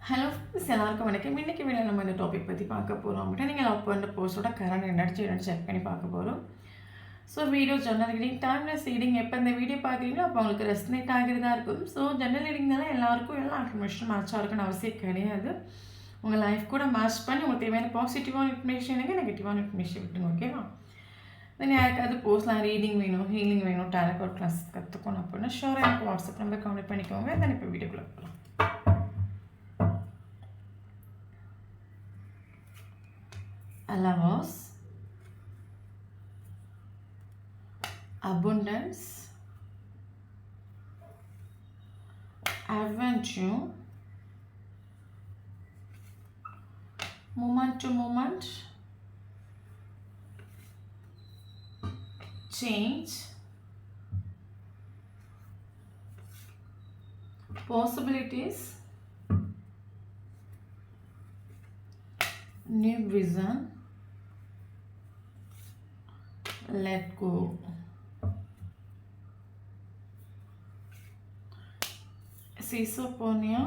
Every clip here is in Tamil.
ஹலோ ஃப்ரெண்ட்ஸ், எல்லாருக்கும் வணக்கம். இன்றைக்கி வீடியோ நம்ம இந்த டாபிக் பற்றி பார்க்க போகிறோம் அப்படின்னா, நீங்கள் லவ் பண்ணுற போஸ்ட்டோட கரண்ட் என்னன்னு செக் பண்ணி பார்க்க போகிறோம். So video general reading, timeless reading எப்போ இந்த வீடியோ பார்க்குறீங்களோ அப்போ உங்களுக்கு ரெஸ்னேட் ஆகிறதா இருக்கும். ஸோ ஜெனரல் ரீடிங்னால எல்லாருக்கும் எல்லா இன்ஃபர்மேஷனும் மேட்சாக இருக்குன்னு அவசியம் கிடையாது. உங்கள் லைஃப் கூட மேட்ச் பண்ணி உங்களுக்கு தேவையான பாசிட்டிவான இன்ஃபர்மேஷன் எனக்கு நெகட்டிவான இன்ஃபர்மேஷன் விட்டுங்க. ஓகேவா? தென் யாருக்காவது போஸ்ட்லாம் ரீடிங் வேணும், ஹீலிங் வேணும், டேரக்ட் கிளாஸ் கற்றுக்கணும் அப்படின்னா ஷோராக எனக்கு வாட்ஸ்அப் நம்பர் கான்டெக்ட் பண்ணிக்கோங்க. தென் இப்போ வீடியோக்குள்ளே போகலாம். Lovers, abundance, adventure, moment to moment, change, possibilities, new vision, let go. Schizophrenia,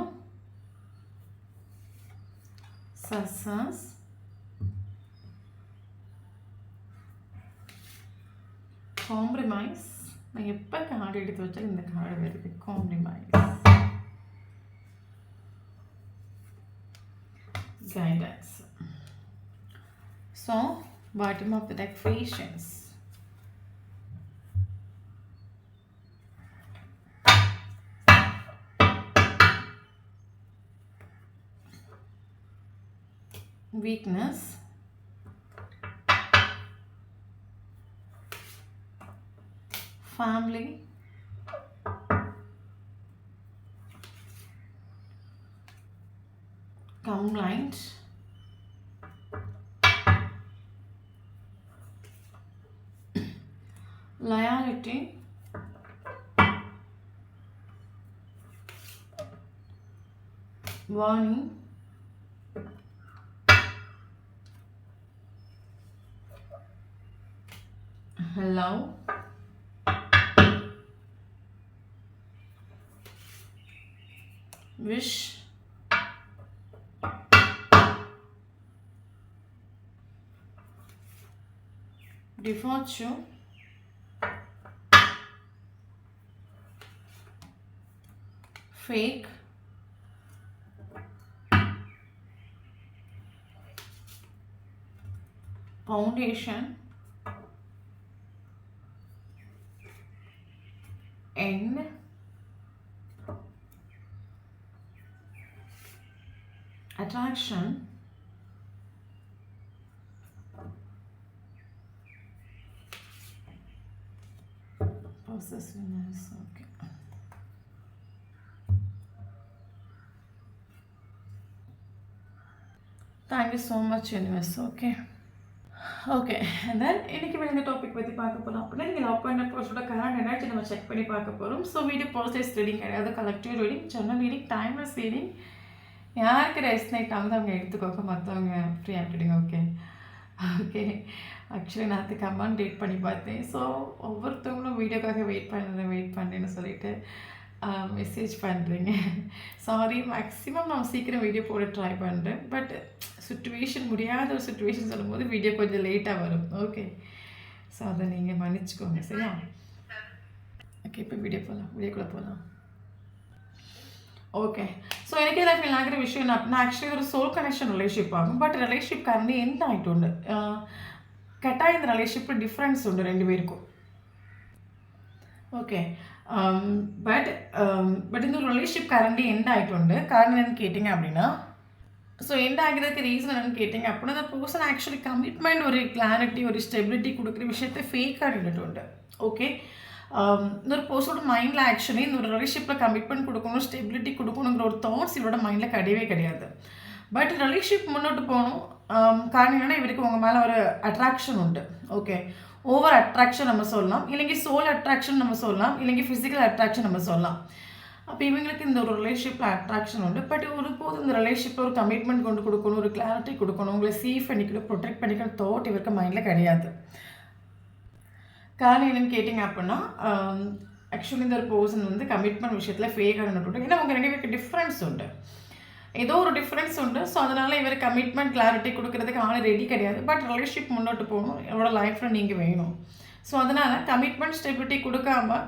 success, compromise. நான் எப்போ கார்டு எடுத்து வச்சாலும் இந்த கார்டு வருது, compromise, guidance. So bottom of the deck, patience. Weakness, family, complaint, loyalty, warning, love, wish, departure, fake, foundation, end, attraction, possessiveness. Okay. Thank you so much, universe. Okay. Okay, and then இன்றைக்கி இந்த டாபிக் பற்றி பார்க்க போகிறோம் அப்படின்னா, நீங்கள் லவ் பண்ண போஸ்டோட கரண்ட் எனர்ஜி நம்ம செக் பண்ணி பார்க்க போகிறோம். ஸோ வீடியோ பர்சனலைஸ் ரீடிங் கிடையாது, collective reading, general reading, timeless reading. யாருக்கு ரெஸ்னேட் ஆகுது அவங்க எடுத்துக்கோங்க, மற்றவங்க ஃப்ரீ ஆகிடுங்க. Okay okay. ஆக்சுவலி நான் கமெண்ட் டேட் பண்ணி பார்த்தேன். ஸோ ஒவ்வொருத்தவங்களும் வீடியோக்காக வெயிட் பண்ணுறேன்னு சொல்லிட்டு மெசேஜ் பண்ணுறீங்க. சாரி, மேக்ஸிமம் நான் சீக்கிரம் வீடியோ போட ட்ரை பண்ணுறேன். பட் சுச்சுவேஷன், முடியாத ஒரு சுச்சுவேஷன் சொல்லும்போது வீடியோ கொஞ்சம் லேட்டாக வரும். ஓகே, ஸோ அதை நீங்கள் மன்னிச்சுக்கோங்க, சரியா? ஓகே, இப்போ வீடியோக்குள்ளே போகலாம். ஓகே, ஸோ எனக்கு இதில் ஃபீல் ஆகிற விஷயம் என்ன அப்படின்னா, ஆக்சுவலி ஒரு சோல் கனெக்ஷன் ரிலேஷன்ஷிப் ஆகும். பட் ரிலேஷன்ஷிப் கரண்டி எந்த ஆகிட்டு கேட்டால் இந்த ரிலேஷன்ஷிப்பில் டிஃப்ரென்ஸ் உண்டு ரெண்டு பேருக்கும். ஓகே, பட் இந்த ரிலேஷன்ஷிப் கரண்டி எண்ட் ஆகிட்டு காரணம் என்னன்னு கேட்டிங்க அப்படின்னா, ஸோ எண்ட் ஆகிறதுக்கு ரீசன் என்னென்னு கேட்டிங்க அப்படின்னா, அந்த பர்சன் ஆக்சுவலி கமிட்மெண்ட், ஒரு கிளாரிட்டி, ஒரு ஸ்டெபிலிட்டி கொடுக்குற விஷயத்தை ஃபேக்காக இருந்துட்டு. ஓகே, இன்னொரு பர்சனோட மைண்டில் ஆக்சுவலி இந்த ஒரு ரிலேஷன்ஷிப்பில் கமிட்மெண்ட் கொடுக்கணும், ஸ்டெபிலிட்டி கொடுக்கணுங்கிற ஒரு தாட்ஸ் இவரோட மைண்டில் கிடையவே கிடையாது. பட் ரிலேஷன்ஷிப் முன்னோட்டு போகணும். காரணம் என்னென்னா, இவருக்கு உங்கள் மேலே ஒரு அட்ராக்ஷன் உண்டு. ஓகே, ஓவர் அட்ராக்ஷன் நம்ம சொல்லலாம், இல்லைங்க சோல் அட்ராக்ஷன் நம்ம சொல்லலாம், இல்லைங்க ஃபிசிக்கல் அட்ராக்ஷன் நம்ம சொல்லலாம். அப்போ இவங்களுக்கு இந்த ஒரு ரிலேஷன்ஷிப்பில் அட்ராக்ஷன் உண்டு. பட் ஒருபோது இந்த ரிலேஷன்ஷிப்பில் ஒரு கமிட்மெண்ட் கொண்டு கொடுக்கணும், ஒரு கிளாரிட்டி கொடுக்கணும், உங்களை சேஃப் பண்ணிக்கணும், ப்ரொடெக்ட் பண்ணிக்கணும் தாட் இவருக்கு மைண்டில் கிடையாது. காரணம் என்னென்னு கேட்டிங்க அப்படின்னா, ஆக்சுவலி இந்த ஒரு பர்சன் வந்து கமிட்மெண்ட் விஷயத்தில் ஃபேக்காக நடந்துட்டு, ஏன்னா அவங்க ரெண்டு பேருக்கு டிஃப்ரென்ஸ் உண்டு. ஏதோ ஒரு டிஃப்ரென்ஸ் உண்டு. ஸோ அதனால் இவர் கமிட்மெண்ட் கிளாரிட்டி கொடுக்கறதுக்கு ஆள் ரெடி கிடையாது. பட் ரிலேஷன்ஷிப் முன்னோட்டு போகணும், என்னோட லைஃப்பில் நீங்கள் வேணும். ஸோ அதனால் கமிட்மெண்ட் ஸ்டெபிலிட்டி கொடுக்காம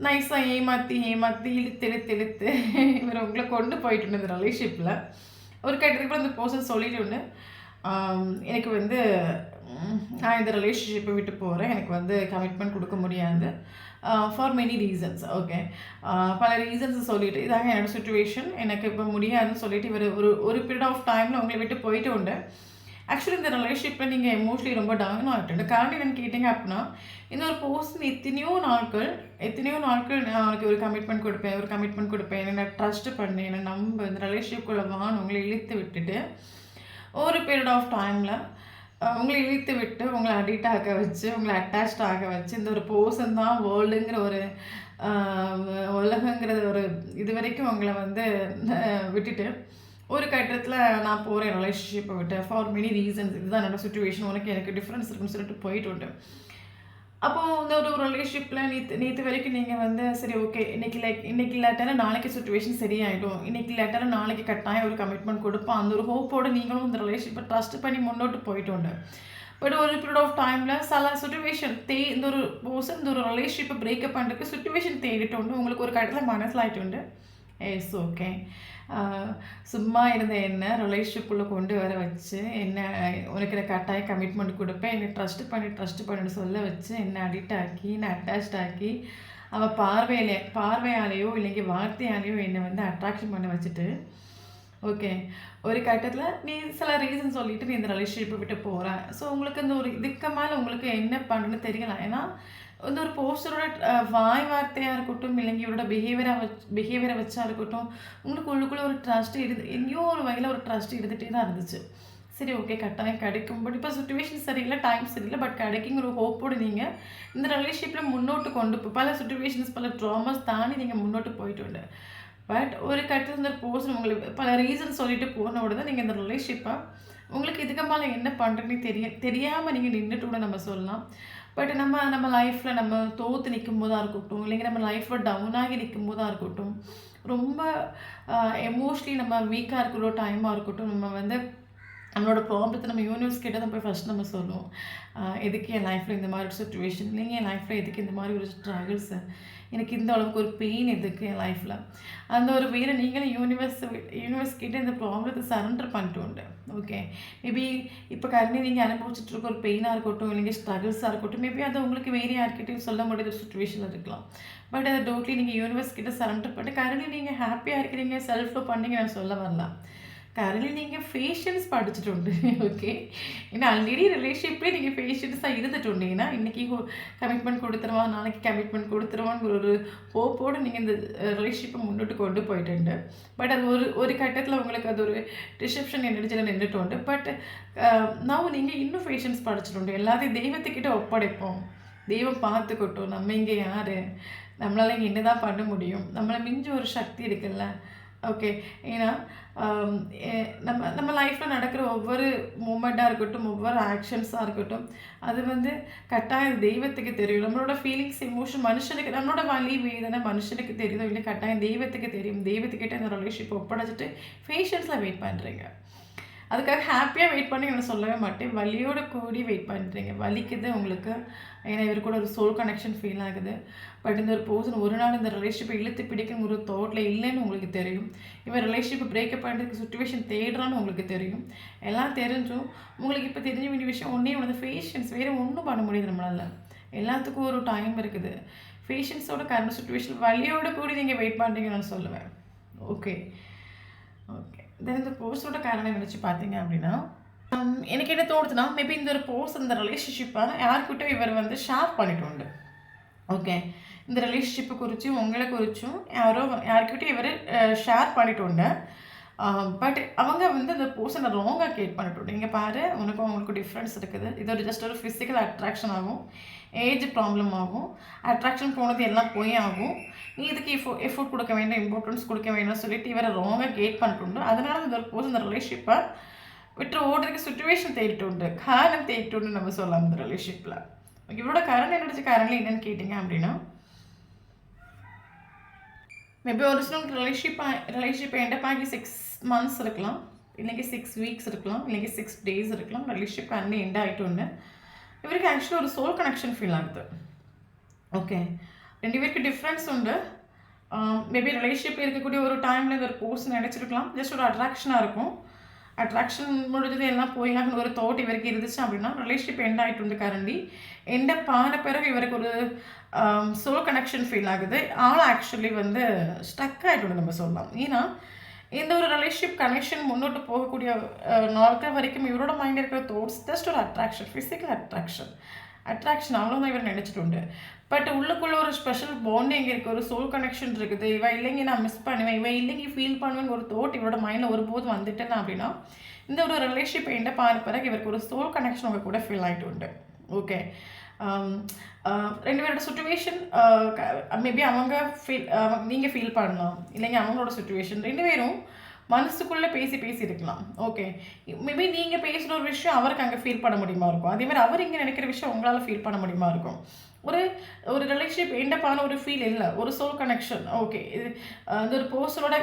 நைஸாக ஏமாற்றி இழுத்து இவர் உங்களை கொண்டு போயிட்டு இந்த ரிலேஷன்ஷிப்பில் ஒரு கட்டத்துக்கு அந்த பர்சன் சொல்லிட்டு எனக்கு வந்து நான் இந்த ரிலேஷன்ஷிப்பை விட்டு போகிறேன், எனக்கு வந்து கமிட்மெண்ட் கொடுக்க முடியாது ஃபார் மெனி ரீசன்ஸ். ஓகே, பல ரீசன்ஸை சொல்லிவிட்டு இதாங்க என்னோடய சுச்சுவேஷன், எனக்கு இப்போ முடியாதுன்னு சொல்லிவிட்டு இவர் ஒரு பீரியட் ஆஃப் டைமில் உங்களை விட்டு போயிட்டு உண்டு. ஆக்சுவலி இந்த ரிலேஷன்ஷிப்பில் நீங்கள் எமோஷ்னலி ரொம்ப டவுன் ஆகிட்டு. காரணம் என்னென்னு கேட்டிங்க அப்படின்னா, இந்த ஒரு பர்சன் எத்தனையோ நாட்கள் நான் அவனுக்கு ஒரு கமிட்மெண்ட் கொடுப்பேன், என்னை ட்ரஸ்ட் பண்ணி என்னை நம்ப இந்த ரிலேஷன்ஷிப்குள்ளே வான்னு உங்களை இழுத்து விட்டுட்டு ஒரு பீரியட் ஆஃப் டைமில் உங்களை இழுத்து விட்டு உங்களை அடிக்ட் ஆக வச்சு உங்களை அட்டாச்ட் ஆக வச்சு இந்த ஒரு பர்சன் தான் வேர்ல்டுங்கிற ஒரு உலகங்கிற ஒரு இது வரைக்கும் உங்களை வந்து விட்டுட்டு ஒரு கட்டத்தில் நான் போகிறேன் ரிலேஷன்ஷிப்பை விட்டு ஃபார் மெனி ரீசன்ஸ், இதுதான் என்னோடய சுச்சுவேஷன், எனக்கு டிஃப்ரென்ஸ் இருக்குன்னு சொல்லிட்டு போயிட்டு உண்டு. அப்போது இந்த ஒரு ரிலேஷன்ஷிப்பில் நேற்று வரைக்கும் நீங்கள் வந்து சரி ஓகே இன்னைக்கு இல்லாட்டாலும் நாளைக்கு சுச்சுவேஷன் சரியாயிடும், இன்னைக்கு இல்லாட்டாலும் நாளைக்கு கட்டாயம் ஒரு கமிட்மெண்ட் கொடுப்போம், அந்த ஒரு ஹோப்போடு நீங்களும் இந்த ரிலேஷன்ஷிப்பை ட்ரஸ்ட் பண்ணி முன்னோட்டு போயிட்டு உண்டு. பட் ஒரு பீரியட் ஆஃப் டைமில் சில சுச்சுவேஷன் இந்த ஒரு பர்சன் இந்த ஒரு ரிலேஷன்ஷிப்பை பிரேக்கப் பண்ணுறதுக்கு சுச்சுவேஷன் தேடிட்டு உண்டு. உங்களுக்கு ஒரு கட்டத்தில் மனசிலாயிட்டு உண்டு, எஸ் ஓகே சும்மா இருந்த என்ன ரிலேஷன்ஷிப்புள்ளே கொண்டு வர வச்சு என்ன உனக்கு நான் கட்டாயம் கமிட்மெண்ட் கொடுப்பேன், என்னை ட்ரஸ்ட் பண்ணிட்டு சொல்ல வச்சு என்னை அடிக்ட் ஆக்கி என்னை அட்டாச்ட் ஆக்கி அவள் பார்வையாலேயோ இல்லைங்க வார்த்தையாலேயோ என்னை வந்து அட்ராக்ஷன் பண்ண வச்சுட்டு ஓகே ஒரு கட்டத்தில் நீ சில ரீசன் சொல்லிவிட்டு நீ இந்த ரிலேஷன்ஷிப்பை விட்டு போகிற. ஸோ உங்களுக்கு இந்த ஒரு இதுக்கு மேலே உங்களுக்கு என்ன பண்ணுன்னு தெரியல. ஏன்னா இந்த ஒரு போஸ்டரோட வாய் வார்த்தையாக இருக்கட்டும் இல்லைங்க இவரோட பிஹேவியரை வச்சா இருக்கட்டும் உங்களுக்கு உள்ளுக்குள்ளே ஒரு ட்ரஸ்ட் எங்கேயோ ஒரு வகையில் ஒரு ட்ரஸ்ட் இருந்துகிட்டே தான் இருந்துச்சு. சரி ஓகே கட்டாயம் கிடைக்கும், பட் இப்போ சுச்சுவேஷன் சரியில்லை, டைம் சரியில்லை, பட் கிடைக்குங்கிற ஒரு ஹோப்போடு நீங்கள் இந்த ரிலேஷன்ஷிப்பில் முன்னோட்டு கொண்டு பல சுச்சுவேஷன்ஸ் பல ட்ராமாஸ் தாண்டி நீங்கள் முன்னோட்டு போயிட்டு உண்டு. பட் ஒரு கட்டத்தில் இந்த பர்சன் உங்களுக்கு பல ரீசன் சொல்லிட்டு போனோட தான் நீங்கள் இந்த ரிலேஷன்ஷிப்பை உங்களுக்கு இதுக்கு மேலே என்ன பண்ணுறதுன்னு தெரியாமல் நீங்கள் நின்றுட்டு கூட நம்ம சொல்லலாம். பட் நம்ம லைஃப்பில் நம்ம தோற்று நிற்கும் போதாக இருக்கட்டும் இல்லைங்க நம்ம லைஃப்பில் டவுனாகி நிற்கும் போதாக இருக்கட்டும் ரொம்ப எமோஷ்னலி நம்ம வீக்காக இருக்கிற டைமாக இருக்கட்டும் நம்ம வந்து நம்மளோட ப்ராப்ளத்தை நம்ம யூனிவர்ஸ் கிட்ட தான் போய் ஃபஸ்ட் நம்ம சொல்லுவோம். எதுக்கு என் லைஃப்பில் இந்த மாதிரி ஒரு சுச்சுவேஷன் இல்லைங்க, என் லைஃப்பில் எதுக்கு இந்த மாதிரி ஒரு ஸ்ட்ரகிள்ஸு, எனக்கு இந்த அளவுக்கு ஒரு பெயின் எதுக்கு என் லைஃப்பில், அந்த ஒரு வேலை நீங்களும் யூனிவர்ஸ் கிட்டே இந்த ப்ராப்ளத்தை சரண்டர் பண்ணிட்டு உண்டு. ஓகே மேபி இப்போ கரண்டி நீங்கள் அனுபவிச்சுட்டு இருக்க ஒரு பெயினாக இருக்கட்டும் இல்லைங்க ஸ்ட்ரகிள்ஸாக இருக்கட்டும் மேபி அதை உங்களுக்கு வேறு யார்கிட்டையும் சொல்ல முடியாத ஒரு சுச்சுவேஷனில் இருக்கலாம். பட் அதை டோட்லி நீங்கள் யூனிவர்ஸ் கிட்ட சரண்டர் பண்ணிட்டு கரண்டி நீங்கள் ஹாப்பியாக இருக்கிறீங்க செல்ஃப் லவ் பண்ணீங்க நான் சொல்ல வரலாம். கரண்ட்லி நீங்கள் ஃபேஷன்ஸ் படிச்சுட்டு உண்டு. ஓகே ஏன்னா ஆல்ரெடி ரிலேஷன்ஷிப்லேயே நீங்கள் ஃபேஷன்ஸாக இருந்துட்டு உண்டீங்கன்னா இன்றைக்கி கமிட்மெண்ட் கொடுத்துருவான் நாளைக்கு கமிட்மெண்ட் கொடுத்துருவான்னு ஒரு ஹோப்போடு நீங்கள் இந்த ரிலேஷன்ஷிப்பை முன்னோட்டு கொண்டு போயிட்டு. பட் அது ஒரு கட்டத்தில் உங்களுக்கு அது ஒரு டிசெப்ஷன் எனர்ஜியில் நின்றுட்டு உண்டு. பட் நான் நீங்கள் இன்னும் ஃபேஷன்ஸ் படிச்சுட்டு உண்டு. எல்லாத்தையும் தெய்வத்துக்கிட்ட ஒப்படைப்போம், தெய்வம் பார்த்துக்கட்டும், நம்ம இங்கே யார், நம்மளால் இங்கே என்ன தான் பண்ண முடியும், நம்மளை மிஞ்சி ஒரு சக்தி இருக்குல்ல. ஓகே ஏன்னா நம்ம லைஃப்பில் நடக்கிற ஒவ்வொரு மூமெண்ட்டாக இருக்கட்டும் ஒவ்வொரு ஆக்ஷன்ஸாக இருக்கட்டும் அது வந்து கட்டாயம் தெய்வத்துக்கு தெரியும். நம்மளோட ஃபீலிங்ஸ் எமோஷன் மனுஷனுக்கு நம்மளோட வலி வேதனை மனுஷனுக்கு தெரியுதோ இல்லை கட்டாயம் தெய்வத்துக்கு தெரியும். தெய்வத்துக்கிட்ட இந்த ரிலேஷன்ஷிப் ஒப்படைச்சிட்டு ஃபேஷன்ஸில் வெயிட் பண்ணுறீங்க. அதுக்காக ஹாப்பியாக வெயிட் பண்ணி நான் சொல்லவே மாட்டேன், வலியோட கூடி வெயிட் பண்ணுறீங்க. வலிக்குது உங்களுக்கு, ஏன்னா இவர் கூட ஒரு சோல் கனெக்ஷன் ஃபீல் ஆகுது. பட் இந்த ஒரு பர்சன் ஒரு நாள் இந்த ரிலேஷன்ஷிப்பை இழுத்து பிடிக்கும் ஒரு தாட்டில் இல்லைன்னு உங்களுக்கு தெரியும். இவன் ரிலேஷன்ஷிப்பை பிரேக்கப் பண்ணுறதுக்கு சுச்சுவேஷன் தேடுறான்னு உங்களுக்கு தெரியும். எல்லாம் தெரிஞ்சும் உங்களுக்கு இப்போ தெரிஞ்ச வேண்டிய விஷயம் ஒன்றே ஒன்று ஃபேஷன்ஸ், வேறு ஒன்றும் பண்ண முடியுது நம்மளால். எல்லாத்துக்கும் ஒரு டைம் இருக்குது. ஃபேஷன்ஸோட கரண்ட் சுச்சுவேஷன் வலியோட கூடி நீங்கள் வெயிட் பண்ணுறீங்கன்னு நான் சொல்லுவேன். ஓகே தென் இந்த போஸ்டோட காரணம் நினச்சி பார்த்தீங்க அப்படின்னா எனக்கு என்ன தோணுதுன்னா மேபி இந்த ஒரு போஸ்ட் இந்த ரிலேஷன்ஷிப்பை யாருக்கிட்டும் இவர் வந்து ஷேர் பண்ணிட்டு உண்டு. ஓகே இந்த ரிலேஷன்ஷிப்பை குறித்தும் உங்களை குறித்தும் யாருக்கிட்டையும் இவர் ஷேர் பண்ணிட்டு உண்டு. பட் அவங்க வந்து அந்த பர்சனை ராங்காக கேட் பண்ணிட்டு உண்டு. இங்கே பாரு அவங்களுக்கு டிஃப்ரென்ஸ் இருக்குது, இது ஒரு ஜஸ்ட் ஒரு ஃபிசிக்கல் அட்ராக்ஷன் ஆகும், ஏஜ் ப்ராப்ளம் ஆகும், அட்ராக்ஷன் போனது எல்லாம் போய் ஆகும், நீ இதுக்கு எஃபோர்ட் கொடுக்க வேண்டாம் இம்பார்ட்டன்ஸ் கொடுக்க வேண்டாம்னு சொல்லிட்டு இவரை ராங்காக கேட் பண்ணிட்டு உண்டு. அதனால இந்த ஒரு பர்சன் இந்த ரிலேஷன்ஷிப்பை விட்டு ஓடுறதுக்கு சுச்சுவேஷன் தேடிட்டு உண்டு, காரணம் தேடிட்டு உண்டு நம்ம சொல்லலாம். இந்த ரிலேஷன்ஷிப்பில் இவரோட காரணம் என்னோட காரணம் என்னென்னு கேட்டிங்க அப்படின்னா மேபி ஒரிஜினல் ரிலேஷன்ஷிப் எண்டப் ஆகி 6 மந்த்ஸ் இருக்கலாம், இல்லைங்க 6 வீக்ஸ் இருக்கலாம், இல்லைங்க 6 டேஸ் இருக்கலாம். ரிலேஷன்ஷிப் அన్నీ எண்ட் ஆகிட்டு இவருக்கு ஆக்சுவலி ஒரு சோல் கனெக்ஷன் ஃபீல் ஆகுது. ஓகே, 2 பேருக்கு டிஃப்ரென்ஸ் உண்டு. மேபி ரிலேஷன்ஷிப்பில் இருக்கக்கூடிய ஒரு டைமில் இந்த ஒரு போர்ஸ் நினச்சிருக்கலாம். ஜஸ்ட் ஒரு அட்ராக்ஷனாக இருக்கும். அட்ராக்ஷன் முடிஞ்சது எல்லாம் போயிலான்னு ஒரு தாட் இவருக்கு இருந்துச்சு அப்படின்னா ரிலேஷன்ஷிப் எண்ட் ஆகிட்டு கரண்டி எண்டப் ஆன பிறகு இவருக்கு ஒரு சோல் கனெக்ஷன் ஃபீல் ஆகுது. ஆள் ஆக்சுவலி வந்து ஸ்டக் ஆகிட்டு நம்ம சொல்லலாம். ஏன்னா இந்த ஒரு ரிலேஷன்ஷிப் கனெக்ஷன் முன்னோட்டு போகக்கூடிய நாட்கள் வரைக்கும் இவரோட மைண்டில் இருக்கிற தாட்ஸ் ஜஸ்ட் ஒரு அட்ராக்ஷன், ஃபிசிக்கல் அட்ராக்ஷன் அவ்வளோதான் இவர் நினச்சிட்டு பட் உள்ளுக்குள்ளே ஒரு ஸ்பெஷல் பாண்டிங் இருக்குது, ஒரு சோல் கனெக்ஷன் இருக்குது. இவன் இல்லைங்க நான் மிஸ் பண்ணுவேன், இவன் இல்லைங்க ஃபீல் பண்ணுவேன்னு ஒரு தாட் இவரோட மைண்டில் ஒருபோது வந்துட்டேன்னா அப்படின்னா இந்த ஒரு ரிலேஷன்ஷிப் எண்ட பாரு பிறகு இவருக்கு ஒரு சோல் கனெக்ஷன் அவங்க கூட ஃபீல் ஆகிட்டு ஓகே. 2 பேரோட சுச்சுவேஷன் மேபி அவங்க நீங்கள் ஃபீல் பண்ணலாம், இல்லைங்க அவங்களோட சுச்சுவேஷன் 2 பேரும் மனசுக்குள்ளே பேசி இருக்கலாம். ஓகே, மேபி நீங்கள் பேசுகிற ஒரு விஷயம் அவருக்கு அங்கே ஃபீல் பண்ண முடியுமா இருக்கும், அதே மாதிரி அவர் இங்கே நினைக்கிற விஷயம் உங்களால் ஃபீல் பண்ண முடியுமா இருக்கும். ஒரு ரிலேஷன்ஷிப் எண்டப்பான ஒரு ஃபீல் இல்லை, ஒரு சோல் கனெக்ஷன். ஓகே, இது அந்த ஒரு பர்சனோட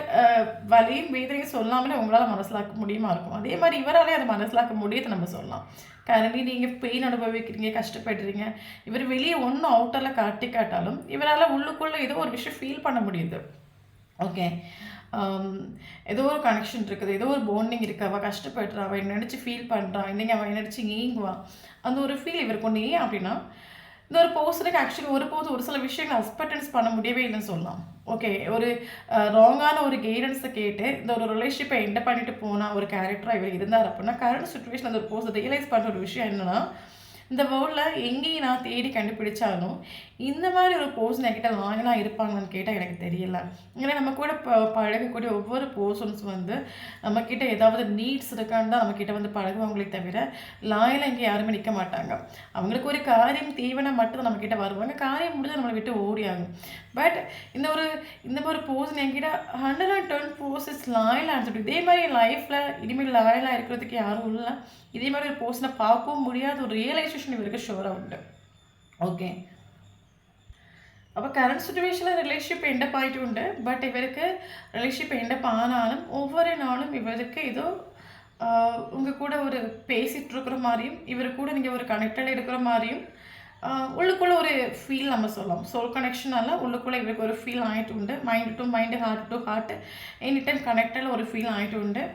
வலியும் வேதனையும் சொல்லாமலே உங்களால் மனசிலாக்க முடியுமா இருக்கும். அதே மாதிரி இவராலே அதை மனசிலாக்க முடியுது நம்ம சொல்லலாம். கரண்டி நீங்கள் பெயின் அனுபவிக்கிறீங்க, கஷ்டப்படுறீங்க. இவர் வெளியே ஒன்றும் அவுட்டரில் காட்டாலும் இவரால் உள்ளுக்குள்ளே ஏதோ ஒரு விஷயம் ஃபீல் பண்ண முடியுது. ஓகே, ஏதோ ஒரு கனெக்ஷன் இருக்குது, ஏதோ ஒரு பாண்டிங் இருக்குது. அவள் கஷ்டப்படுறா, அவள் நினச்சி ஃபீல் பண்ணுறா, இன்றைக்கி அவள் நினச்சி ஏங்குவான். அந்த ஒரு ஃபீல் இவருக்கு ஒன்று. ஏன் அப்படின்னா இந்த ஒரு பர்சனுக்கு ஆக்சுவலி ஒரு சில விஷயங்கள் அக்ஸ்பெக்டன்ஸ் பண்ண முடியவே இல்லைன்னு சொல்லலாம். ஓகே, ஒரு ராங்கான ஒரு கைடன்ஸை கேட்டு இந்த ஒரு ரிலேஷன்ஷிப்பை எண்ட் பண்ணிட்டு போனால் ஒரு கேரக்டராக இவர் இருந்தார் அப்படின்னா கரண்ட் சுச்சுவேஷன் அந்த ஒரு பர்சன் ரியலைஸ் பண்ணுற ஒரு விஷயம் என்னென்னா இந்த வேர்ல்டில் எங்கேயும் நான் தேடி கண்டுபிடிச்சாலும் இந்த மாதிரி ஒரு பர்சன் என்கிட்ட லாயலாக இருப்பாங்கன்னு கேட்டால் எனக்கு தெரியல. ஏன்னா நம்ம கூட பழகக்கூடிய ஒவ்வொரு பர்சன்ஸ் வந்து நம்மக்கிட்ட ஏதாவது நீட்ஸ் இருக்கான்னு தான் நம்மக்கிட்ட வந்து பழகுவாங்களே தவிர லாயலாக இங்கே யாருமே நிற்க மாட்டாங்க. அவங்களுக்கு ஒரு காரியம் தேவைன்னா மட்டும் நம்மக்கிட்ட வருவாங்க, காரியம் முடிஞ்சு நம்மளை விட்டு ஓடியாகும். பட் இந்த மாதிரி பர்சன் என்கிட்ட 110% லாயலாக இருந்துட்டு இதே மாதிரி லைஃப்பில் இனிமேல் லாயலாக இருக்கிறதுக்கு யாரும் இல்லை. இதே மாதிரி ஒரு பர்சனை பார்க்கவும் முடியாத ஒரு ரியலைசேஷன் இவருக்கு ஷோராக உண்டு. ஓகே, அப்போ கரண்ட் சுச்சுவேஷனில் ரிலேஷன்ஷிப் எண்டப் ஆகிட்டு பட் இவருக்கு ரிலேஷன்ஷிப் எண்டப் ஆனாலும் ஒவ்வொரு நாளும் இவருக்கு ஏதோ உங்கள் கூட ஒரு பேசிகிட்டு இருக்கிற மாதிரியும் இவர் கூட நீங்கள் ஒரு கனெக்டட் இருக்கிற மாதிரியும் உள்ளுக்குள்ளே ஒரு ஃபீல் நம்ம சொல்லலாம். சோல் கனெக்ஷனால உள்ளுக்குள்ளே இவருக்கு ஒரு ஃபீல் ஆகிட்டு mind to mind, heart to heart any time கனெக்டில் ஒரு ஃபீல் ஆகிட்டு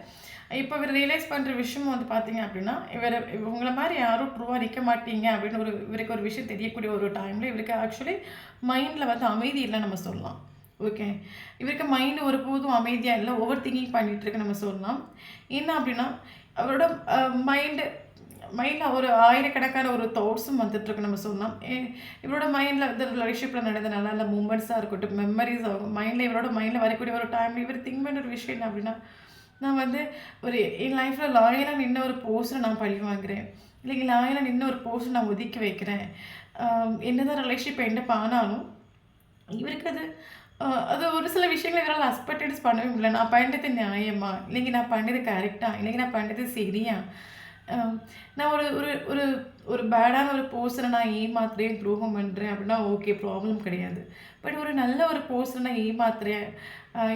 இப்போ இவர் ரியலைஸ் பண்ணுற விஷயம் வந்து பார்த்தீங்க அப்படின்னா இவங்களை மாதிரி யாரும் ட்ரூவாக நிற்க மாட்டீங்க அப்படின்னு இவருக்கு ஒரு விஷயம் தெரியக்கூடிய ஒரு டைமில் இவருக்கு ஆக்சுவலி மைண்டில் வந்து அமைதி இல்லை நம்ம சொல்லலாம். ஓகே, இவருக்கு மைண்டு ஒருபோதும் அமைதியாக இல்லை, ஓவர் திங்கிங் பண்ணிகிட்ருக்கு நம்ம சொல்லலாம். என்ன அப்படின்னா அவரோட மைண்டில் ஒரு ஆயிரக்கணக்கான ஒரு தாட்ஸும் வந்துட்டுருக்கு நம்ம சொல்லலாம். இவரோட மைண்டில் வந்து ரிலேஷன்ஷிப்பில் நடந்த நல்ல நல்ல மூமெண்ட்ஸாக இருக்கட்டும், மெமரிஸ் ஆகும். இவரோட மைண்டில் வரக்கூடிய ஒரு டைமில் இவர் திங்க் பண்ணுற ஒரு விஷயம் என்ன அப்படின்னா நான் வந்து ஒரு என் லைஃப்பில் லாயலாக நின்ன ஒரு போஸ்டரை நான் பழி வாங்குறேன், இல்லைங்க லாயலாக நின்ன ஒரு போஸ்டரை நான் ஒதுக்கி வைக்கிறேன். என்னதான் ரிலேஷன்ஷிப் எண்டப் ஆனாலும் இவருக்கு அது ஒரு சில விஷயங்கள் இவரால் எக்ஸ்பெக்டன்ஸ் பண்ணவே முடியல. நான் பண்ணது நியாயமா, இல்லைங்க நான் பண்ணது கரெக்டாக, இல்லைங்க நான் பண்ணது சரியா, நான் ஒரு ஒரு ஒரு ஒரு பேடான ஒரு பர்சனை நான் ஏமாத்துறேன், துரோகம் பண்ணுறேன் அப்படின்னா ஓகே, ப்ராப்ளம் கிடையாது. பட் ஒரு நல்ல ஒரு பர்சனை நான் ஏமாத்துறேன்,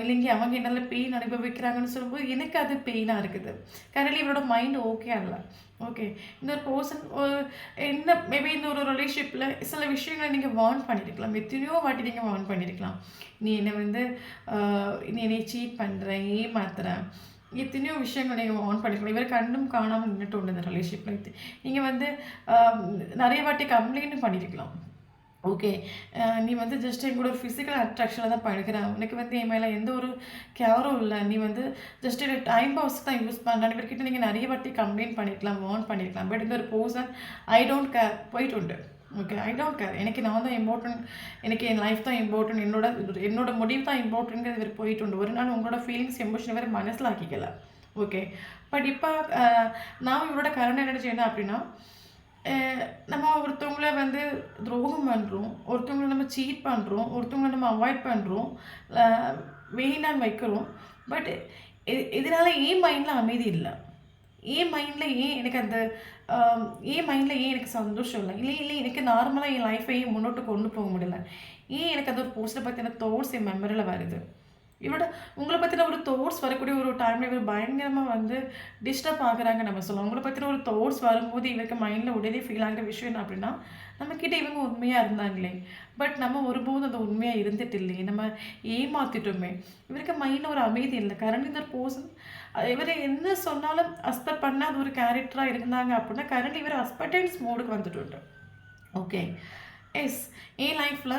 இல்லைங்க அவங்க என்னால் பெயின் அனுபவிக்கிறாங்கன்னு சொல்லும்போது எனக்கு அது பெயினாக இருக்குது. கரண்ட்லி இவரோட மைண்டு ஓகே ஆகல. ஓகே, இந்த ஒரு பர்சன் என்ன மேபி இந்த ஒரு ரிலேஷன்ஷிப்பில் சில விஷயங்களை நீங்கள் வார்ன் பண்ணியிருக்கலாம், எத்தனையோ வாட்டி நீங்கள் வார்ன் பண்ணியிருக்கலாம். நீ என்னை வந்து நீ என்னை சீட் பண்ணுறேன், ஏமாத்துறேன், எத்தனையோ விஷயங்கள் நீங்கள் ஆன் பண்ணிக்கலாம். இவர் கண்டும் காணாமல் நின்றுட்டு உண்டு இந்த ரிலேஷன்ஷிப்பில். நீங்கள் வந்து நிறைய வாட்டி கம்ப்ளைண்ட்டும் பண்ணியிருக்கலாம். ஓகே, நீ வந்து ஜஸ்ட் என் கூட ஒரு ஃபிசிக்கல் அட்ராக்ஷனில் தான் பழகிறேன், உனக்கு வந்து என் மேலே எந்த ஒரு கேரும் இல்லை, நீ வந்து ஜஸ்ட் எனக்கு டைம் பாஸ்க்கு தான் யூஸ் பண்ணுறேன். இவர்கிட்ட நீங்கள் நிறைய வாட்டி கம்ப்ளைண்ட் பண்ணியிருக்கலாம், வார்ன் பண்ணியிருக்கலாம். பட் இந்த ஒரு பர்சன் ஐ டோன்ட் கேர் போயிட்டு உண்டு. ஓகே, ஐ டோன்ட் கேர், எனக்கு நான் தான் இம்பார்ட்டன்ட், எனக்கு என் லைஃப் தான் இம்பார்ட்டன்ட், என்னோட முடிவு தான் இம்பார்ட்டன்ட்ங்கிறது இவர் போயிட்டு உண்டு. ஒரு நாள் உங்களோட ஃபீலிங்ஸ் எமோஷன் வேறு மனசில் ஆக்கிக்கல. ஓகே, பட் இப்போ நான் இவரோட கரண்ட் எனர்ஜி என்ன அப்படின்னா நம்ம ஒருத்தவங்கள வந்து துரோகம் பண்ணுறோம், ஒருத்தவங்களை நம்ம சீட் பண்ணுறோம், ஒருத்தவங்களை நம்ம அவாய்ட் பண்ணுறோம், வேணான்னு வைக்கிறோம். பட் இதனால் ஏன் மைண்டில் அமைதி இல்லை, ஏன் மைண்டில் ஏன் எனக்கு அந்த ஏன் மைண்டில் ஏன் எனக்கு சந்தோஷம் இல்லை, இல்லை எனக்கு நார்மலாக என் லைஃப்பை ஏன் முன்னோட்டு கொண்டு போக முடியல, ஏன் எனக்கு அந்த ஒரு போஸ்ட்டை பற்றின தாட்ஸ் என் மெமரியில் வருது. இவரோட உங்கள பத்தின ஒரு தாட்ஸ் வரக்கூடிய ஒரு டைம்ல இவர் பயங்கரமா வந்து டிஸ்டர்ப் ஆகுறாங்க நம்ம சொல்லலாம். உங்கள பத்தின ஒரு தாட்ஸ் வரும்போது இவருக்கு மைண்ட்ல உடனே ஃபீல் ஆகுற விஷயம் என்ன அப்படின்னா, நம்மகிட்ட இவங்க உண்மையா இருந்தாங்களே! பட் நம்ம ஒருபோதும் அது உண்மையா இருந்துட்டு இல்லையே! நம்ம ஏமாத்திட்டோமே! இவருக்கு மைண்ட்ல ஒரு அமைதி இல்ல. கரண்ட் இந்த பர்சன் இவரு என்ன சொன்னாலும் அக்செப்ட் பண்ணாத ஒரு கேரக்டரா இருந்தாங்க அப்படின்னா, கரண்ட் இவர் அக்செப்டன்ஸ் மோடுக்கு வந்துட்டு. ஓகே. எஸ். என் லைஃப்ல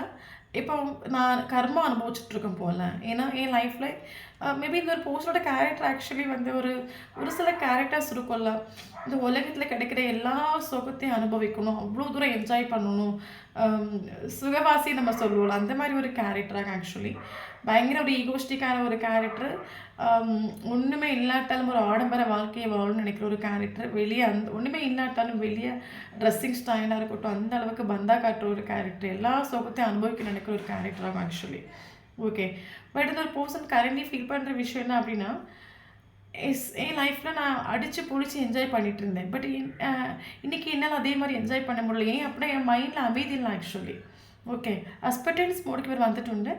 இப்போ நான் கர்மா அனுபவிச்சுட்ருக்கேன் போல. ஏன்னா, என் லைஃப்ல மேபி இந்த ஒரு போஸ்ட்டோட கேரக்டர் ஆக்சுவலி வந்து ஒரு ஒரு சில கேரக்டர்ஸ் இருக்கும்ல. இந்த உலகத்தில கிடைக்கிற எல்லா சுகத்தையும் அனுபவிக்கணும். அவ்வளோ தூரம் என்ஜாய் பண்ணணும். அம் சுகவாசி நம்ம சொல்லுவோம்ல, அந்த மாரி ஒரு கேரக்டராங்க ஆக்சுவலி. பயங்கர ஒரு ஈகோஸ்டிக்கான ஒரு கேரக்டர். ஒண்ணுமே இல்லாட்டாலும் ஒரு ஆடம்பர வாழ்க்கைய வாழணும்னு நினைக்கிற ஒரு கேரக்டர். வெளிய ஒண்ணுமே இல்லாட்டாலும் வெளிய ட்ரெஸ்ஸிங் ஸ்டைலா இருக்கட்டும், அந்த அளவுக்கு பந்தா காட்டுற ஒரு கேரக்டர். எல்லா சுகத்தையும் அனுபவிக்க நினைக்கிற ஒரு கேரக்டராகும் ஆக்சுவலி. ஓகே. பட் இந்த ஒரு பர்சன் கரண்ட்லி ஃபீல் பண்ற விஷயம் என்ன அப்படின்னா, என் லைஃப்ல நான் அடிச்சு புடிச்சு என்ஜாய் பண்ணிட்டு இருந்தேன். பட் இன்னைக்கு என்னால அதே மாரி என்ஜாய் பண்ண முடியல. ஏன் அப்படின்னா என் மைண்ட்ல அமைதி இல்ல ஆக்சுவலி. ஓகே. அஸ்பெக்டன்ஸ் மோடுக்கு இவர் வந்துட்டுண்டு.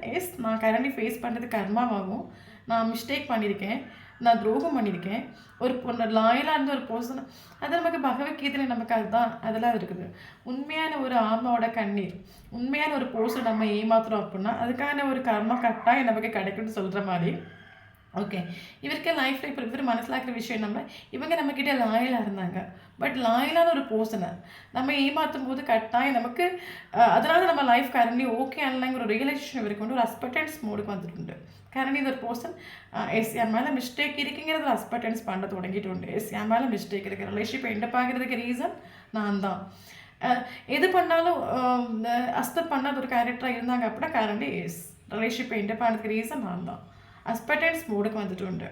நான் கரண்ட்லி ஃபேஸ் பண்றது கர்மாவாகும். நான் மிஸ்டேக் பண்ணியிருக்கேன். நான் துரோகம் பண்ணியிருக்கேன். ஒரு பொண்ணு லாயலா இருந்த ஒரு பர்சன் அது நமக்கு பகவத்கீதையில நமக்கு அதுதான் அதெல்லாம் இருக்குது. உண்மையான ஒரு ஆன்மாவோட கண்ணீர். உண்மையான ஒரு பர்சன் நம்ம ஏமாத்துறோம் அப்புட்ன்னா, அதுக்கான ஒரு கர்மா கட்டாயம் நமக்கு கிடைக்கும்னு சொல்ற மாரி. ஓகே. இவருக்கு லைஃப்ல இப்ப இவரு மனசிலாக்குற விஷயம் என்னன்னா, இவங்க நம்மகிட்ட லாயலா இருந்தாங்க. பட் லாயலான ஒரு பெர்சன நம்ம ஏமாத்தும்போது கட்டாயம் நமக்கு அதனால நம்ம லைஃப் கரண்ட்லி ஓகே ஆனலங்கிற ஒரு ரியலைசேஷன் இவருக்கு வந்து ஒரு அக்செப்டன்ஸ் மோடுக்கு வந்துട്ടുണ്ട്. கரண்ட்லி இந்த ஒரு பெர்சன் என் மேல மிஸ்டேக் இருக்குங்கிறதுல அக்செப்டன்ஸ் பண்ண தொடங்கிட்டு. என் மேல மிஸ்டேக் இருக்கு. ரிலேஷன்ஷிப் எண்ட் ஆகுறதுக்கு ரீசன் நான் தான். எது பண்ணாலும் அக்செப்ட் பண்ணாத ஒரு கேரக்டரா இருந்தாங்க அப்படின்னா கரண்ட்லி ரிலேஷன்ஷிப் எண்ட் ஆனதுக்கு ரீசன் நான் தான். அஸ்பெக்டன்ஸ் மோடுக்கு வந்துட்டு.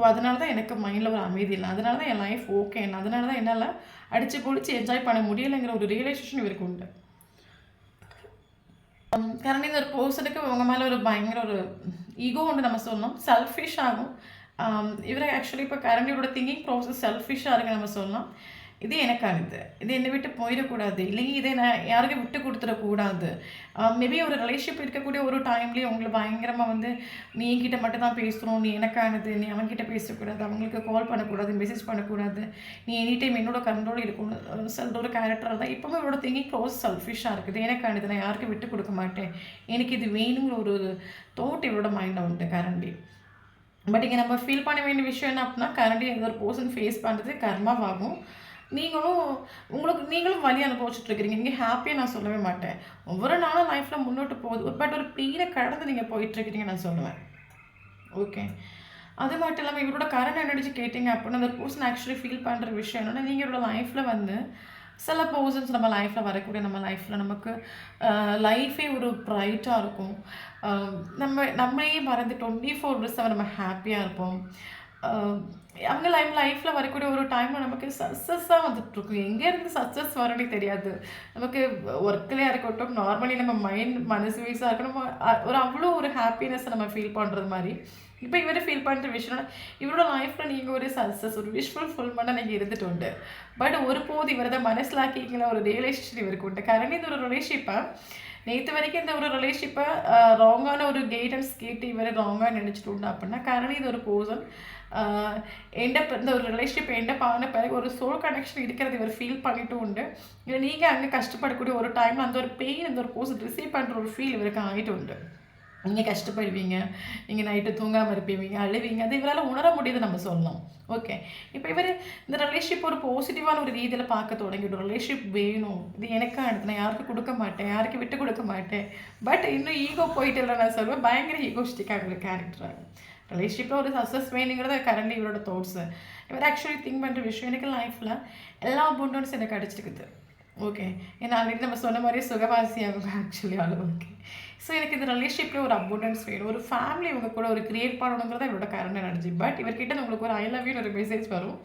அதனால தான் எனக்கு மைண்டில் ஒரு அமைதி இல்லை. அதனால தான் என் லைஃப் ஓகே இல்லை. அதனால தான் என்னால் அடித்து பொடிச்சு என்ஜாய் பண்ண முடியலைங்கிற ஒரு ரியலைசேஷன் இவருக்கு உண்டு. கரண்ட் இந்த ஒரு பர்சனுக்கு உங்கள் மேலே ஒரு பயங்கர ஒரு ஈகோ உண்டு நம்ம சொல்லணும். செல்ஃபிஷ் ஆகும். இவரை ஆக்சுவலி இப்போ கரண்ட் இவரோட திங்கிங் ப்ராசஸ் செல்ஃபிஷாக இருக்குது நம்ம சொல்லலாம். இது எனக்கானது. இது என்னை விட்டு போயிடக்கூடாது. இல்லைங்க இதை நான் யாருக்கும் விட்டு கொடுத்துடக்கூடாது. மேபி ஒரு ரிலேஷன்ஷிப் இருக்கக்கூடிய ஒரு டைம்லேயே உங்களை பயங்கரமாக வந்து நீ என்கிட்ட மட்டும் தான் பேசணும், நீ எனக்கானது, நீ அவன்கிட்ட பேசக்கூடாது, அவங்களுக்கு கால் பண்ணக்கூடாது, மெசேஜ் பண்ணக்கூடாது, நீ எனி டைம் என்னோட கண்ட்ரோல் இருக்கணும் சொல்கிற ஒரு கேரக்டராக தான் இப்போவும் இவரோட திங்கிங் ப்ராசஸ் செல்ஃபிஷாக இருக்குது. எனக்கானது, நான் யாருக்கும் விட்டு கொடுக்க மாட்டேன், எனக்கு இது வேணுங்கிற ஒரு தாட் இவரோட மைண்டில் உண்டு கரண்ட்லி. பட் இங்கே நம்ம ஃபீல் பண்ண வேண்டிய விஷயம் என்ன அப்படின்னா, கரண்ட்லி எந்த ஒரு பர்சன் ஃபேஸ் பண்ணுறது கர்மாவாகும். நீங்களும் வலி அனுபவிச்சுட்ருக்கிறீங்க. நீங்கள் ஹாப்பியாக நான் சொல்லவே மாட்டேன். ஒவ்வொரு நாளும் லைஃப்பில் முன்னோட்டு போகுது. பட் ஒரு பெயினை கடந்து நீங்கள் போயிட்டுருக்கிறீங்க நான் சொல்லுவேன். ஓகே. அது மட்டும் இல்லாமல் இவரோட கரண்ட் எனர்ஜி கேட்டிங்க அப்படின்னா அந்த பர்சன் ஆக்சுவலி ஃபீல் பண்ணுற விஷயம் என்னென்னா, நீங்கள் இவரோட லைஃப்பில் வந்து சில பர்சன்ஸ் நம்ம லைஃப்பில் வரக்கூடிய நம்ம லைஃப்பில் நமக்கு லைஃபே ஒரு ப்ரைட்டாக இருக்கும். நம்மளையே மறந்து 24/7 நம்ம ஹாப்பியாக இருப்போம். அவங்க லைஃப்பில் வரக்கூடிய ஒரு டைமில் நமக்கு சக்ஸஸாக வந்துட்டுருக்கும். எங்கேருந்து சக்ஸஸ் வரணும்னே தெரியாது. நமக்கு ஒர்க்லேயே இருக்கட்டும், நார்மலி நம்ம மனசு வைஸாக இருக்கணும், ஒரு அவ்வளோ ஒரு ஹாப்பினஸ்ஸை நம்ம ஃபீல் பண்ணுறது மாதிரி. இப்போ இவரை ஃபீல் பண்ணுற விஷயம்னா, இவரோட லைஃப்பில் நீங்கள் ஒரு சக்ஸஸ் ஒரு ஃபுல்ஃபில்மெண்ட்டாக நீங்கள் இருந்துட்டு உண்டு. பட் ஒருபோது இவரதை மனசிலாக்கிங்கள ஒரு ரியலைசேஷன் இவருக்கு உண்டு. கரண்ட் இந்த ஒரு ரிலேஷன்ஷிப்பை நேற்று வரைக்கும் இந்த ஒரு ரிலேஷன்ஷிப்பை ராங்கான ஒரு கைடன்ஸ் கேட்டு இவரை ராங்காக நினச்சிட்டு உண்டு அப்படின்னா, கரண்ட் இது ஒரு பர்சன் இந்த ஒரு ரிலேஷன்ஷிப் எண்டப் ஆன பிறகு ஒரு சோல் கனெக்ஷன் இருக்கிறது இவர் ஃபீல் பண்ணிட்டு உண்டு. இல்லை நீங்கள் அங்கே கஷ்டப்படக்கூடிய ஒரு டைமில் அந்த ஒரு பெயின் அந்த ஒரு பர்சன் ரிசீவ் பண்ணுற ஒரு ஃபீல் இவருக்கு ஆகிட்டு உண்டு. நீங்கள் கஷ்டப்படுவீங்க, நீங்கள் நைட்டு தூங்காமல் இருப்பீங்க, அழுவீங்க, அது இவரால் உணர முடியுது நம்ம சொல்லலாம். ஓகே. இப்போ இவர் இந்த ரிலேஷன்ஷிப் ஒரு பாசிட்டிவான ஒரு ரீதியில் பார்க்க தொடங்கிடும். ரிலேஷன்ஷிப் வேணும், இது எனக்கானது, நான் யாருக்கும் கொடுக்க மாட்டேன், யாருக்கும் விட்டு கொடுக்க மாட்டேன். பட் இன்னும் ஈகோ போயிட்டு இல்லை நான் சொல்லுவேன், பயங்கர ஈகோஸ்டிக்காக ஒரு கேரக்டராக. ரிலேஷன்ஷிப்பில் ஒரு சக்ஸஸ் வேணுங்கிறத கரண்ட்லி இவரோட தாட்ஸு. இவர் ஆக்சுவலி திங்க் பண்ணுற விஷயம் எனக்கு லைஃப்பில் எல்லா அபண்டன்ஸ் எனக்கு கிடச்சிருக்குது. ஓகே. ஏன்னா ஆல்ரெடி நம்ம சொன்ன மாதிரியே சுகவாசியாகும் ஆக்சுவலி அளவுக்கு. ஸோ எனக்கு இந்த ரிலேஷன்ஷிப்பில் ஒரு அபண்டன்ஸ் வேணும், ஒரு ஃபேமிலி இவங்க கூட ஒரு கிரியேட் பண்ணணுங்கிறத இவரோட கரண்ட் எனர்ஜி. பட் இவர்கிட்ட உங்களுக்கு ஒரு ஐ லவ் யூன்னு ஒரு மெசேஜ் வரும்.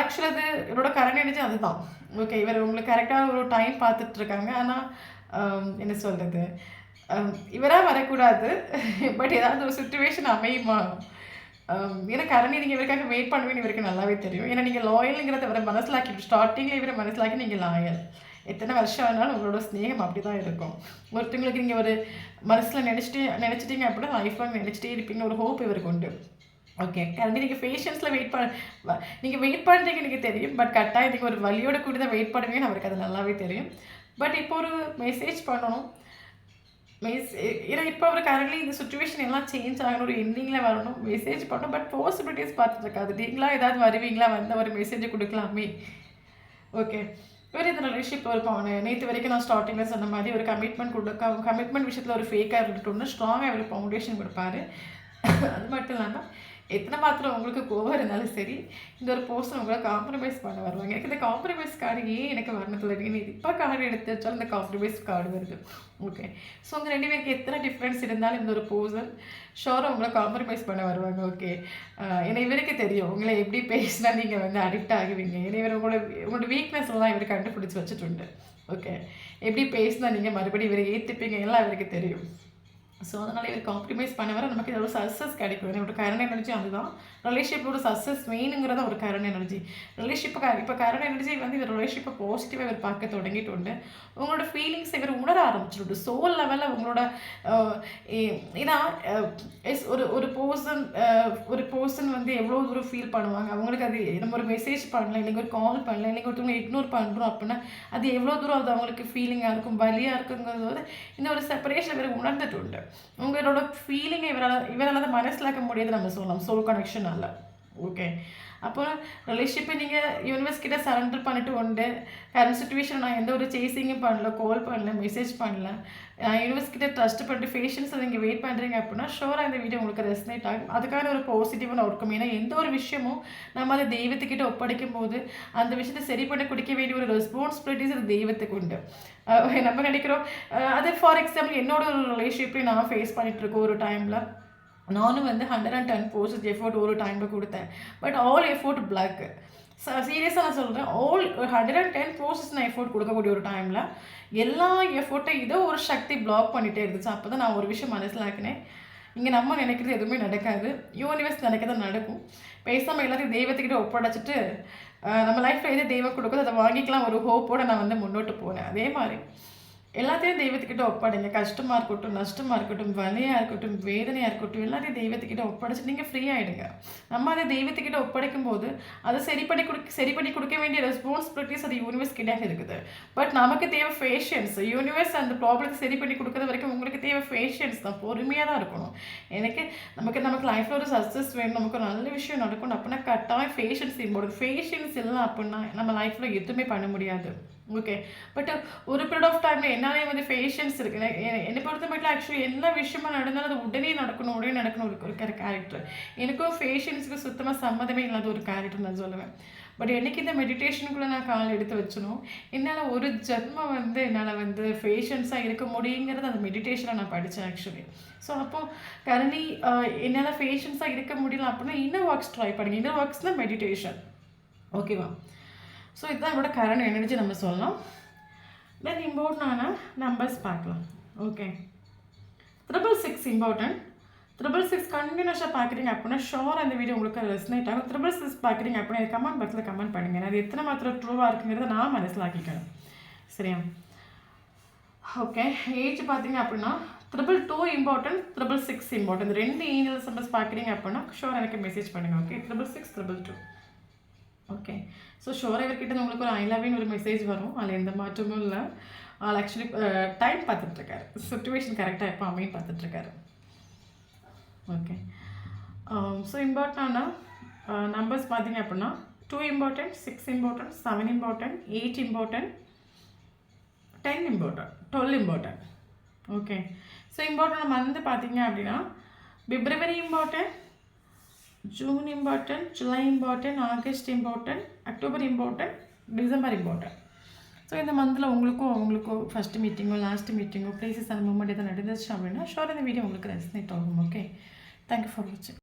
ஆக்சுவலி அது இவரோட கரண்ட் எனர்ஜி அதுதான். ஓகே. இவர் உங்களுக்கு கரெக்டாக ஒரு டைம் பார்த்துட்ருக்காங்க. ஆனால் என்ன சொல்கிறது, இவராக வரக்கூடாது. பட் ஏதாவது ஒரு சுச்சுவேஷன் அமையுமா, ஏன்னா கரண்டி நீங்கள் இவருக்காக வெயிட் பண்ணுவேன்னு இவருக்கு நல்லாவே தெரியும். ஏன்னா நீங்கள் லாயலுங்கிறத இவரை மனசிலாக்கி ஸ்டார்டிங்கில் இவரை மனசிலாக்கி நீங்கள் லாயல். எத்தனை வருஷம் ஆனாலும் உங்களோட ஸ்நேகம் அப்படி தான் இருக்கும். ஒருத்தங்களுக்கு நீங்கள் ஒரு மனசில் நினச்சிட்டிங்க அப்படின்னா லைஃப் லாங் நினச்சிட்டே இருப்பீங்க, ஒரு ஹோப் இவருக்கு உண்டு. ஓகே, கரண்டி நீங்கள் பேஷன்ஸில் நீங்கள் வெயிட் பண்ணுறீங்க எனக்கு தெரியும். பட் கட்டாயம் நீங்கள் ஒரு வழியோட கூட தான் வெயிட் பண்ணுவீங்கன்னு அவருக்கு அது நல்லாவே தெரியும். பட் இப்போ ஒரு மெசேஜ் பண்ணணும். ஏன்னா இப்போ அவர் கரண்ட்லி இந்த சுச்சுவேஷன் எல்லாம் சேஞ்ச் ஆகணும், ஒரு எண்டிங்கில் வரணும், மெசேஜ் பண்ணணும். பட் பாசிபிலிட்டிஸ் பார்த்துருக்காது. நீங்களாக ஏதாவது வருவீங்களா, வந்து ஒரு மெசேஜை கொடுக்கலாமே. ஓகே, இவர் இந்த ரிலேஷன்ஷிப் இருப்பாங்க. நேற்று வரைக்கும் நான் ஸ்டார்டிங்கில் சொன்ன மாதிரி ஒரு கமிட்மெண்ட் விஷயத்தில் ஒரு ஃபேக்காக இருந்துட்டு ஸ்ட்ராங்காக அவர் ஃபவுண்டேஷன் கொடுப்பாரு. அது மட்டும் இல்லாமல் எத்தனை மாத்திரம் உங்களுக்கு கோவம் இருந்தாலும் சரி, இந்த ஒரு பர்சன் உங்களை காம்ப்ரமைஸ் பண்ண வருவாங்க. எனக்கு இந்த காம்ப்ரமைஸ் கார்டு எனக்கு வரணுத்துல நீ இப்போ கார்டு எடுத்து வச்சாலும் இந்த காம்ப்ரமைஸ் கார்டு வருது. ஓகே, ஸோ உங்கள் 2 பேருக்கு எத்தனை டிஃப்ரென்ஸ் இருந்தாலும் இந்த ஒரு பர்சன் ஷோராக உங்களை காம்ப்ரமைஸ் பண்ண வருவாங்க. ஓகே, ஏன்னா இவருக்கு தெரியும் உங்களை எப்படி பேசினா நீங்கள் வந்து அடிக்ட் ஆகுவீங்க. ஏன்னா இவர் உங்களோட வீக்னஸ் எல்லாம் இவர் கண்டுபிடிச்சி வச்சுட்டு. ஓகே, எப்படி பேசினா நீங்கள் மறுபடியும் இவரை ஏற்றுப்பீங்க எல்லாம் இவருக்கு தெரியும். ஸோ அதனால் இவர் காம்ப்ரமைஸ் பண்ண வர நமக்கு இதோட சக்ஸஸ் கிடைக்கும். என்னோட கரண்ட் எனர்ஜி அதுதான். ரிலேஷன்ஷிப்போட சக்ஸஸ் மெயினுங்கிறத ஒரு கரண்ட் எனர்ஜி. இப்போ கரண்ட் எனர்ஜி வந்து இந்த ரிலேஷன்ஷிப்பை பாசிட்டிவாக இவர் பார்க்க தொடங்கிட்டு உண்டு. உங்களோட ஃபீலிங்ஸ் இவர் உணர ஆரம்பிச்சுட்டு சோல் லெவலில் உங்களோட ஏன்னா ஒரு பர்சன் வந்து எவ்வளோ தூரம் ஃபீல் பண்ணுவாங்க. அவங்களுக்கு அது நம்ம ஒரு மெசேஜ் பண்ணல, இல்லைங்க ஒரு கால் பண்ணல, இல்லைங்க ஒருத்தவங்க இக்னோர் பண்ணுறோம் அப்படின்னா அது எவ்வளோ தூரம் அது அவங்களுக்கு ஃபீலிங்காக இருக்கும், வலியாக இருக்குங்கிறது இந்த ஒரு செப்பரேஷன் இவர் உணர்ந்துட்டு உண்டு. உங்களோட ஃபீலிங்கை இவரால் தான் மனசிலாக்க முடியாது நம்ம சொல்லலாம், சோல் கனெக்ஷன் அல்ல. ஓகே, அப்போ ரிலேஷன்ஷிப்பை நீங்கள் யூனிவர்ஸ் கிட்ட சரண்டர் பண்ணிட்டு உண்டு. கரண்ட் சுச்சுவேஷன் நான் எந்த ஒரு சேசிங்கும் பண்ணல, கால் பண்ணல, மெசேஜ் பண்ணல, யூனிவர்ஸ் கிட்ட ட்ரஸ்ட் பண்ணிட்டு பேஷன்ஸை நீங்கள் வெயிட் பண்ணுறீங்க அப்படின்னா ஷோராக இந்த வீடியோ உங்களுக்கு ரெஸ்னேட் ஆகும். அதுக்கான ஒரு பாசிட்டிவான அவுட்கம். ஏன்னா எந்த ஒரு விஷயமும் நம்ம அதை தெய்வத்துக்கிட்ட ஒப்படைக்கும் போது அந்த விஷயத்தை சரி பண்ணி கொடுக்க வேண்டிய ஒரு ரெஸ்பான்சிபிலிட்டிஸ் அது தெய்வத்துக்கு உண்டு. நம்ம நினைக்கிறோம். அது ஃபார் எக்ஸாம்பிள் என்னோட ஒரு ரிலேஷன்ஷிப்பையும் நான் ஃபேஸ் பண்ணிகிட்ருக்கோம். ஒரு டைமில் நானும் வந்து 110% எஃபோர்ட் ஒரு டைமில் கொடுத்தேன். But all effort flop. சீரியஸாக நான் சொல்கிறேன், 110% நான் எஃபோர்ட் கொடுக்கக்கூடிய ஒரு டைமில் எல்லா எஃபோர்ட்டும் இதோ ஒரு சக்தி பிளாக் பண்ணிகிட்டே இருந்துச்சு. அப்போ தான் நான் ஒரு விஷயம் மனசிலாக்கினேன், இங்கே நம்ம நினைக்கிறது எதுவுமே நடக்காது, யூனிவர்ஸ் நினைக்கிறத நடக்கும். பேசாமல் எல்லாத்தையும் தெய்வத்துக்கிட்ட ஒப்படைச்சிட்டு நம்ம லைஃப்பில் எது தெய்வம் கொடுக்குதோ அதை வாங்கிக்கலாம் ஒரு ஹோப்போடு நான் வந்து முன்னோட்டு போனேன். அதே மாதிரி எல்லாத்தையும் தெய்வத்துக்கிட்ட ஒப்படைங்க. கஷ்டமாக இருக்கட்டும், நஷ்டமாக இருக்கட்டும், வலியாக இருக்கட்டும், வேதனையாக இருக்கட்டும், எல்லாத்தையும் தெய்வத்துக்கிட்ட ஒப்படைச்சு நீங்கள் ஃப்ரீ ஆகிடுங்க. நம்ம அதை தெய்வத்துக்கிட்ட ஒப்படைக்கும் போது அதை சரி பண்ணி கொடுக்க வேண்டிய ரெஸ்பான்சிபிலிட்டிஸ் அது யூனிவர்ஸ் கிட்டே இருக்குது. பட் நமக்கு தேவை பேஷன்ஸ். யூனிவர்ஸ் அந்த ப்ராப்ளத்தை சரி பண்ணி கொடுக்குற வரைக்கும் உங்களுக்கு தேவை பேஷன்ஸ் தான், பொறுமையாக தான் இருக்கணும். நமக்கு லைஃப்பில் ஒரு சக்ஸஸ் வேணும், நமக்கு ஒரு நல்ல விஷயம் நடக்கணும் அப்படின்னா கட்டாயம் பேஷன்ஸ் இம்பார்ட்டன்ட். பேஷன்ஸ் இல்லை அப்படின்னா நம்ம லைஃப்பில் எதுவுமே பண்ண முடியாது. ஓகே, பட் ஒரு பீரியட் ஆஃப் டைமில் என்னாலே வந்து பேஷன்ஸ் இருக்குது. என்னை பொறுத்த மட்டும் ஆக்சுவலி எல்லா விஷயமா நடந்தாலும் அது உடனே நடக்கணும் ஒரு கேரக்டர். எனக்கும் பேஷன்ஸுக்கு சுத்தமாக சம்மதமே இல்லாத ஒரு கேரக்டர் நான் சொல்லுவேன். பட் என்னைக்கு இந்த மெடிடேஷனுக்குள்ளே நான் கால் எடுத்து வச்சனும் என்னால் ஒரு ஜென்மம் வந்து என்னால் வந்து பேஷன்ஸாக இருக்க முடியுங்கிறது அந்த மெடிடேஷனை நான் படித்தேன் ஆக்சுவலி. ஸோ அப்போது கரண்ட்லி என்னால் பேஷன்ஸாக இருக்க முடியல அப்படின்னா இன்னர் ஒர்க்ஸ் ட்ரை பண்ணுங்க. இன்னர் ஒர்க்ஸ் தான் மெடிடேஷன். ஓகேவா? ஸோ இதுதான் என்னோட கரண்ட் எனர்ஜி நம்ம சொல்லலாம். தென் இம்பார்ட்டண்டான நம்பர்ஸ் பார்க்கலாம். Okay, 666 important. 666 கண்டினியூஸாக பார்க்குறீங்க அப்படின்னா ஷோர் அந்த வீடியோ உங்களுக்கு ரெஸ்னேட் ஆகும். 666 பார்க்குறீங்க அப்படின்னா கமெண்ட் பாக்ஸில் கமெண்ட் பண்ணுங்கள். அது எத்தனை மாத்திரம் ட்ரூவாக இருக்குங்கிறத நான் மனசிலாக்கிக்கிறேன். சரியா? ஓகே, ஏஜ் பார்த்தீங்க அப்படின்னா 222 இம்பார்ட்டன்ட், 666 இம்பார்ட்டன்ட். இந்த 2 ஏஞ்சல்ஸ் நம்பர்ஸ் பார்க்குறீங்க அப்படின்னா ஷோர் எனக்கு மெசேஜ் பண்ணுங்கள். ஓகே, 666 222. ஓகே, ஸோ ஷோர் இவர்கிட்ட உங்களுக்கு ஒரு ஐ லவ்னு ஒரு மெசேஜ் வரும். அதில் எந்த மாற்றமும் இல்லை. ஆள் ஆக்சுவலி டைம் பார்த்துட்ருக்காரு, சுச்சுவேஷன் கரெக்டாக எப்போ அமையும் பார்த்துட்ருக்காரு. ஓகே, ஸோ இம்பார்ட்டண்டான நம்பர்ஸ் பார்த்தீங்க அப்படின்னா 2 important, 6 important, 7 important, 8 important, 10 important, 12 important. Okay, so important month பார்த்தீங்க அப்படின்னா February important, June important, July important, August important, October important, December important. So இந்த மந்தில் அவங்களுக்கும் ஃபஸ்ட்டு மீட்டிங்கோ லாஸ்ட்டு மீட்டிங்கோ ப்ளேசஸ் அந்த மூமெண்ட் எதாவது நடந்துச்சு அப்படின்னா ஷோர் இந்த வீடியோ உங்களுக்கு ரெஸ்னேட் ஆகும். ஓகே, தேங்க்யூ ஃபார் வாட்சிங்.